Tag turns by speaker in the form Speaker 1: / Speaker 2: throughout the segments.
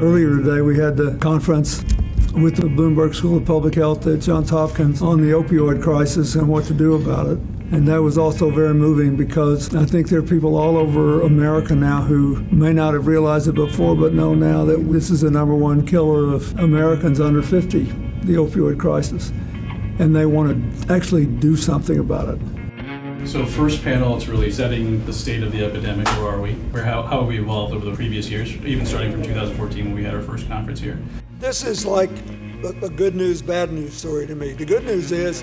Speaker 1: Earlier today, we had the conference with the Bloomberg School of Public Health at Johns Hopkins on the opioid crisis and what to do about it. And that was also very moving because I think there are people all over America now who may not have realized it before, but know now that this is the #1 killer of Americans under 50, the opioid crisis. And they want to actually do something about it.
Speaker 2: So first panel, it's really setting the state of the epidemic. Where are we? Or how have we evolved over the previous years, even starting from 2014 when we had our first conference here?
Speaker 1: This is like a good news, bad news story to me. The good news is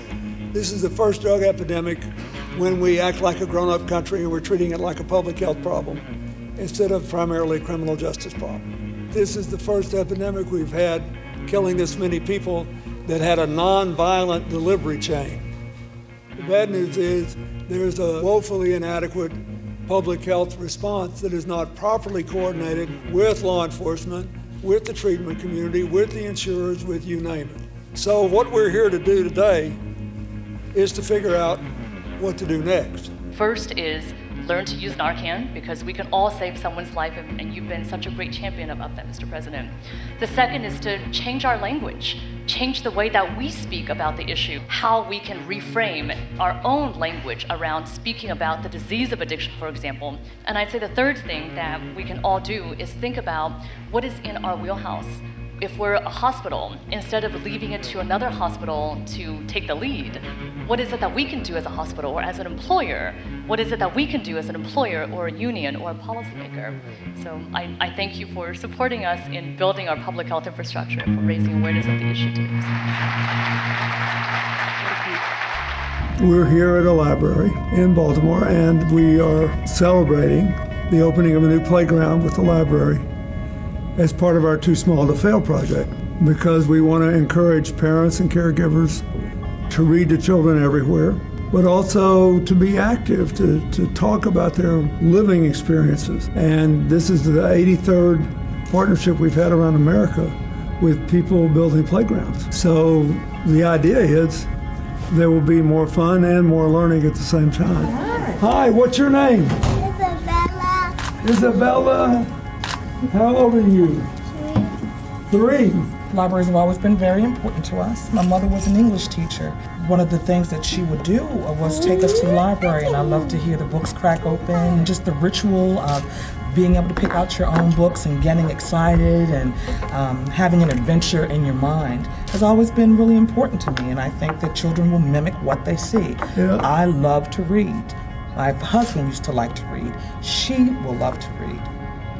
Speaker 1: this is the first drug epidemic when we act like a grown-up country and we're treating it like a public health problem instead of primarily a criminal justice problem. This is the first epidemic we've had killing this many people that had a non-violent delivery chain. The bad news is there's a woefully inadequate public health response that is not properly coordinated with law enforcement, with the treatment community, with the insurers, with you name it. So what we're here to do today is to figure out what to do next.
Speaker 3: First is learn to use Narcan, because we can all save someone's life, and you've been such a great champion about that, Mr. President. The second is to change our language, change the way that we speak about the issue, how we can reframe our own language around speaking about the disease of addiction, for example. And I'd say the third thing that we can all do is think about what is in our wheelhouse. If we're a hospital, instead of leaving it to another hospital to take the lead, what is it that we can do as a hospital or as an employer? What is it that we can do as an employer or a union or a policymaker? So I thank you for supporting us in building our public health infrastructure and for raising awareness of the issue too.
Speaker 1: We're here at a library in Baltimore, and we are celebrating the opening of a new playground with the library as part of our Too Small to Fail project, because we want to encourage parents and caregivers to read to children everywhere, but also to be active, to talk about their living experiences. And this is the 83rd partnership we've had around America with people building playgrounds. So the idea is there will be more fun and more learning at the same time. Hi, what's your name?
Speaker 4: Isabella.
Speaker 1: Isabella. How old are you? 3.
Speaker 5: Libraries have always been very important to us. My mother was an English teacher. One of the things that she would do was take us to the library, and I love to hear the books crack open. Just the ritual of being able to pick out your own books and getting excited and having an adventure in your mind has always been really important to me, and I think that children will mimic what they see.
Speaker 1: Yeah.
Speaker 5: I love to read. My husband used to like to read. She will love to read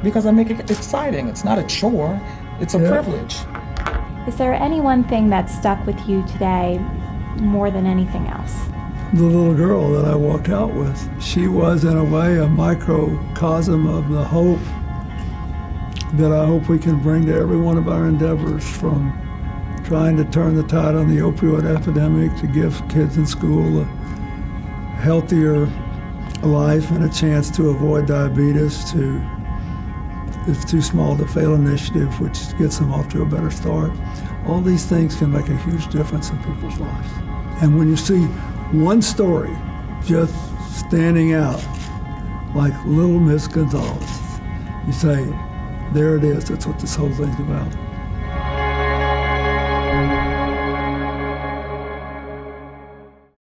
Speaker 5: because I make it exciting. It's not a chore, it's a privilege.
Speaker 6: Is there any one thing that stuck with you today more than anything else?
Speaker 1: The little girl that I walked out with, she was in a way a microcosm of the hope that I hope we can bring to every one of our endeavors, from trying to turn the tide on the opioid epidemic to give kids in school a healthier life and a chance to avoid diabetes, to It's Too Small to Fail initiative, which gets them off to a better start. All these things can make a huge difference in people's lives. And when you see one story just standing out, like little Miss Gonzalez, you say, there it is, that's what this whole thing's about.